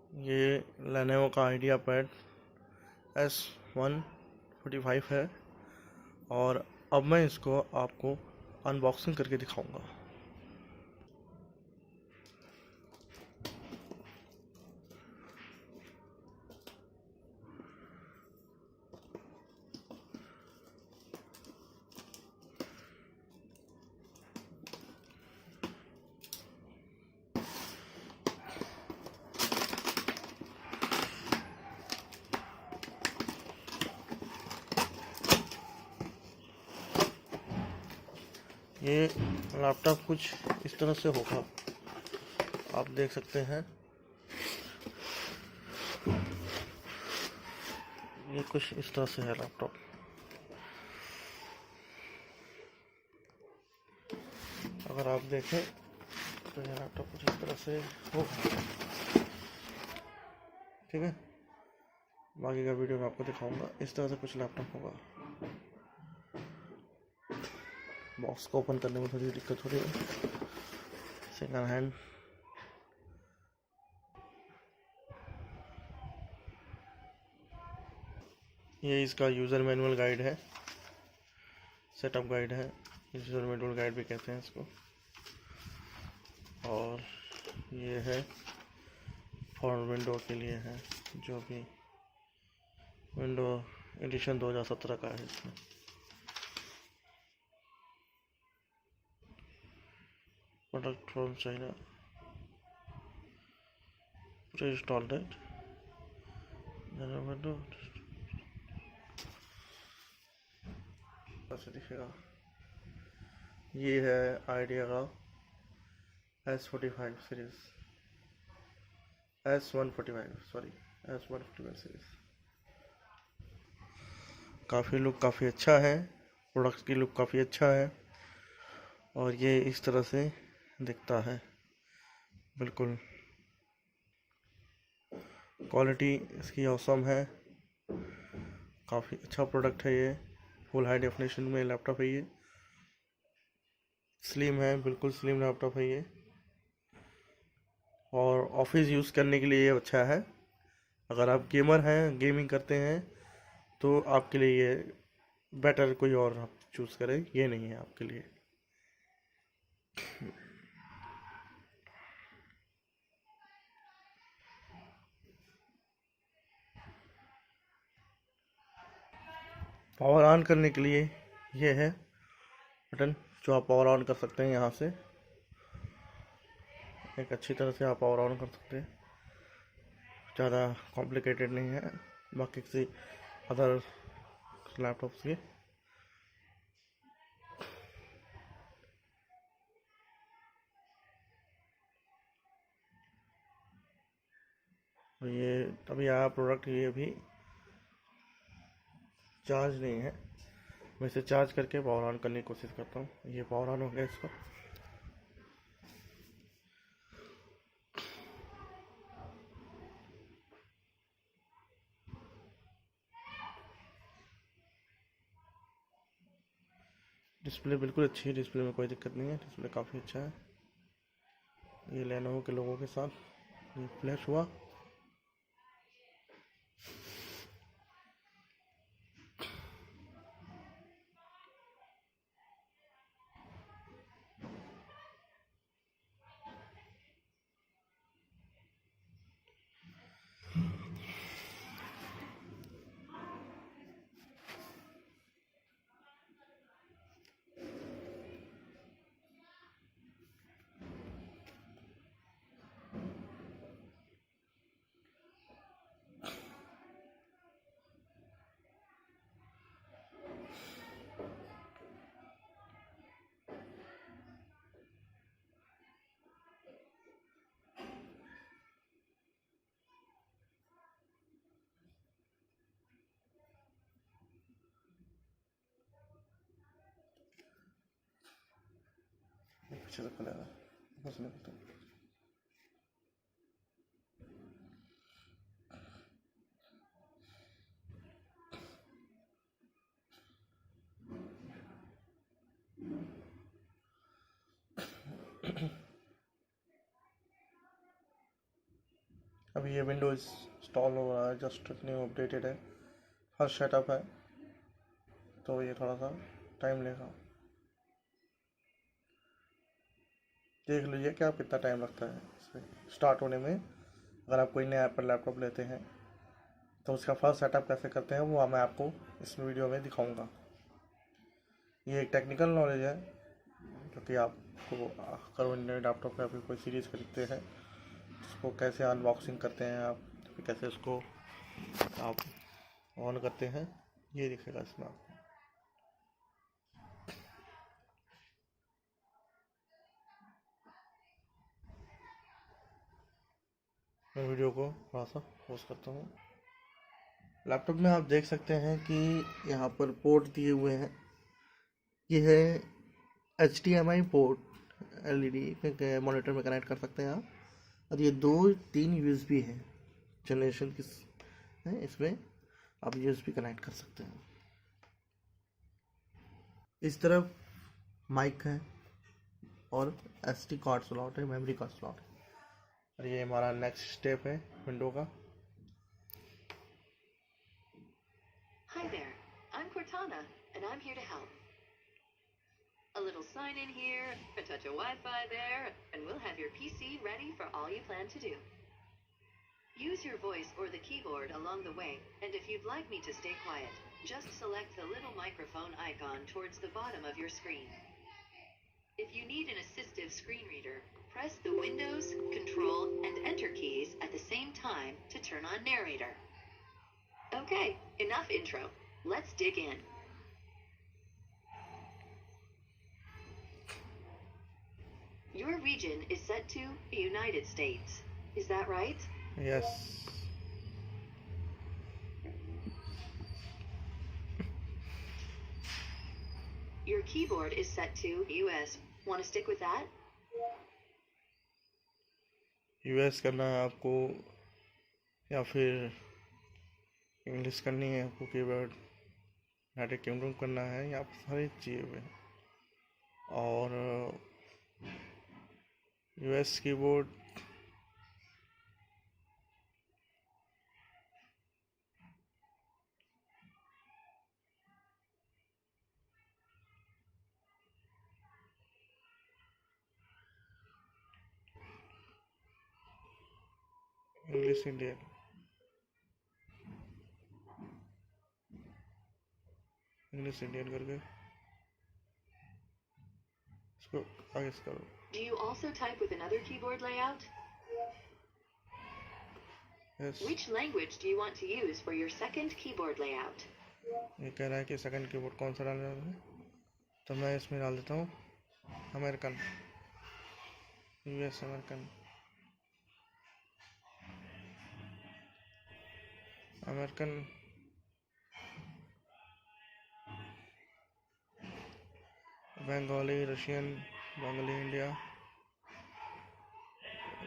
ये Lenovo का IdeaPad S145 है और अब मैं इसको आपको अनबॉक्सिंग करके दिखाऊंगा। ये लैपटॉप कुछ इस तरह से होगा, आप देख सकते हैं। ये कुछ इस तरह से है लैपटॉप। अगर आप देखें तो ये लैपटॉप कुछ इस तरह से होगा। ठीक है, बाकी का वीडियो मैं आपको दिखाऊंगा। इस तरह से कुछ लैपटॉप होगा। बॉक्स को ओपन करने में थोड़ी दिक्कत हो रही है। सेकंड हैंड ये इसका यूज़र मैनुअल गाइड है, सेटअप गाइड है, यूज़र मैनुअल गाइड भी कहते हैं इसको। और ये है फॉर विंडो के लिए है, जो भी विंडो एडिशन 2017 का है इसमें। Product from China, pre installed it, window ऐसे दिखेगा। ये है आइडिया का S45 सीरीज, S145 सीरीज। काफ़ी लुक काफ़ी अच्छा है, प्रोडक्ट की लुक काफ़ी अच्छा है और ये इस तरह से दिखता है। बिल्कुल क्वालिटी इसकी ऑसम है, काफ़ी अच्छा प्रोडक्ट है। ये फुल हाई डेफिनेशन में लैपटॉप है। ये स्लिम है, बिल्कुल स्लिम लैपटॉप है ये, और ऑफिस यूज़ करने के लिए ये अच्छा है। अगर आप गेमर हैं, गेमिंग करते हैं, तो आपके लिए ये बेटर कोई और आप चूज़ करें, ये नहीं है आपके लिए। पावर ऑन करने के लिए ये है बटन, जो आप पावर ऑन कर सकते हैं। यहाँ से एक अच्छी तरह से आप पावर ऑन कर सकते हैं, ज़्यादा कॉम्प्लिकेटेड नहीं है बाकी किसी अदर लैपटॉप्स के। ये अभी आया प्रोडक्ट, ये अभी चार्ज नहीं है। मैं इसे चार्ज करके पावर ऑन करने की कोशिश करता हूँ। ये पावर ऑन हो गया इसका। डिस्प्ले बिल्कुल अच्छी है, डिस्प्ले में कोई दिक्कत नहीं है, डिस्प्ले काफ़ी अच्छा है। ये लेनोवो के लोगों के साथ ये फ्लैश हुआ। पीछे से खुलेगा बस नहीं। अभी ये विंडोज इंस्टॉल हो रहा है, जस्ट न्यू अपडेटेड है, फर्स्ट सेटअप है, तो ये थोड़ा सा टाइम लेगा। देख लीजिए कि आप कितना टाइम लगता है इसमें स्टार्ट होने में। अगर आप कोई नया एप्पल लैपटॉप लेते हैं तो उसका फर्स्ट सेटअप कैसे करते हैं वो मैं आपको इस वीडियो में दिखाऊंगा। ये एक टेक्निकल नॉलेज है जो कि आपको करो लैपटॉप पे अभी कोई सीरीज़ खरीदते हैं उसको कैसे अनबॉक्सिंग करते हैं आप, फिर कैसे उसको आप ऑन करते हैं, ये दिखेगा इसमें आपको। मैं वीडियो को थोड़ा सा पॉज करता हूँ। लैपटॉप में आप देख सकते हैं कि यहाँ पर पोर्ट दिए हुए हैं। ये है HDMI पोर्ट, LED मॉनिटर में कनेक्ट कर सकते हैं आप। और ये 2-3 USB है, जनरेशन की है, इसमें आप USB कनेक्ट कर सकते हैं। इस तरफ माइक है और SD कार्ड स्लॉट है, मेमोरी कार्ड स्लॉट है। और ये हमारा नेक्स्ट स्टेप है विंडो का। Hi there, I'm Cortana, and I'm here to help. A little sign in here, a touch of Wi-Fi there, and we'll have your PC ready for all you plan to do. Use your voice or the keyboard along the way, and if you'd like me to stay quiet, just select the little microphone icon towards the bottom of your screen. If you need an assistive screen reader, press the Windows, Control, and Enter keys at the same time to turn on narrator. Okay, enough intro. Let's dig in. Your region is set to the United States. Is that right? Yes. Your keyboard is set to US. Want to stick with that? US करना है आपको या फिर English करनी है आपको, keyboard United kingdom करना है, या सारी चीज़ें। और US keyboard English Indian, English Indian करके इसको आगे से करो। Do you also type with another keyboard layout? Yes. Which language do you want to use for your second keyboard layout? ये कह रहा है कि सेकंड कीबोर्ड कौन सा डालना है, तो मैं इसमें डाल देता हूँ American, US American, American, Bengali, Russian, Bengali India,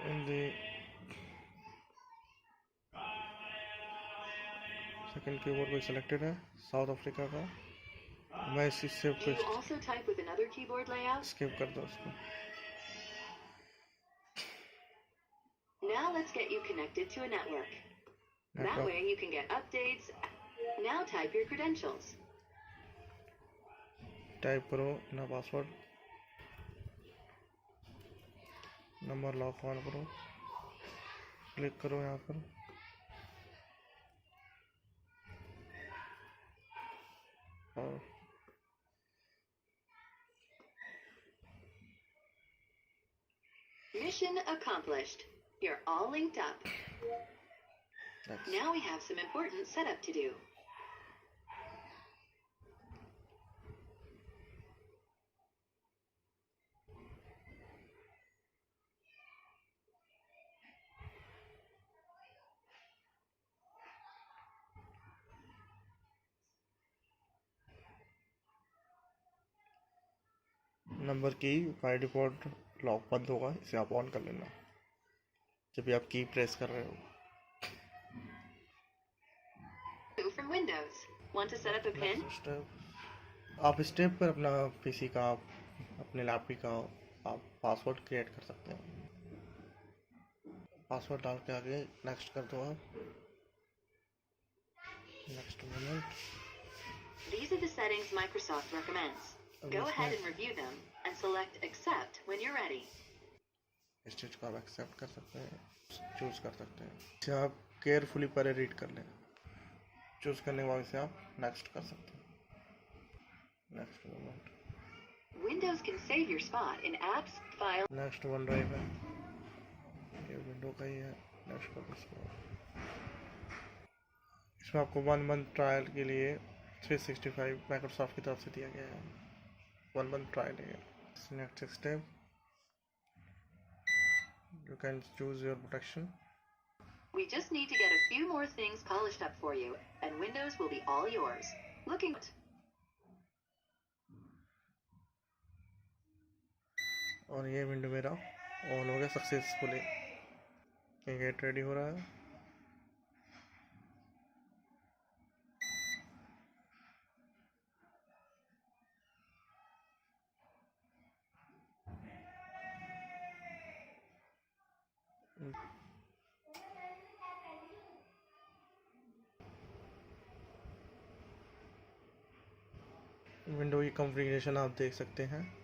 Hindi. Second keyboard कोई सिलेक्टेड है, साउथ अफ्रीका का। मैं इस स्टेप Do you को also type with another keyboard layout? Skip कर दो उसको। Now let's get you connected to a network. That way you can get updates. Now type your credentials. Type करो अपना password, number lock on करो, click करो यहाँ पर। और Mission accomplished. You're all linked up. Now we have some important setup to do. Number की by default lock बंद होगा, इसे आप ऑन कर लेना जब भी आप की प्रेस कर रहे हो। From Windows. Want to set up a PIN? आप स्टेप पर अपना पीसी का, अपने लैपटॉप का आप पासवर्ड क्रिएट कर सकते हैं। पासवर्ड डाल के आगे नेक्स्ट कर दो आप। Next moment. These are the settings Microsoft recommends. Go ahead and review them and select accept when you're ready. इस चीज़ को आप एक्सेप्ट कर सकते हैं, चूज कर सकते हैं। इसे आप केयरफुली पहले रीड कर लें। चूज करने के बाद इसे आप नेक्स्ट कर सकते हैं। Next moment. Windows can save your spot in apps, files. Next one drive है, ये विंडो का ही है। नेक्स्ट कर इसको। इसमें आपको 1 मंथ ट्रायल के लिए 365 माइक्रोसॉफ्ट की तरफ से दिया गया है। 1 मंथ ट्रायल है। Next step, you can choose your protection. We just need to get a few more things polished up for you, and Windows will be all yours. Looking. और ये विंडो मेरा ऑन हो गया successfully. Get ready हो रहा है। Window की configuration आप देख सकते हैं।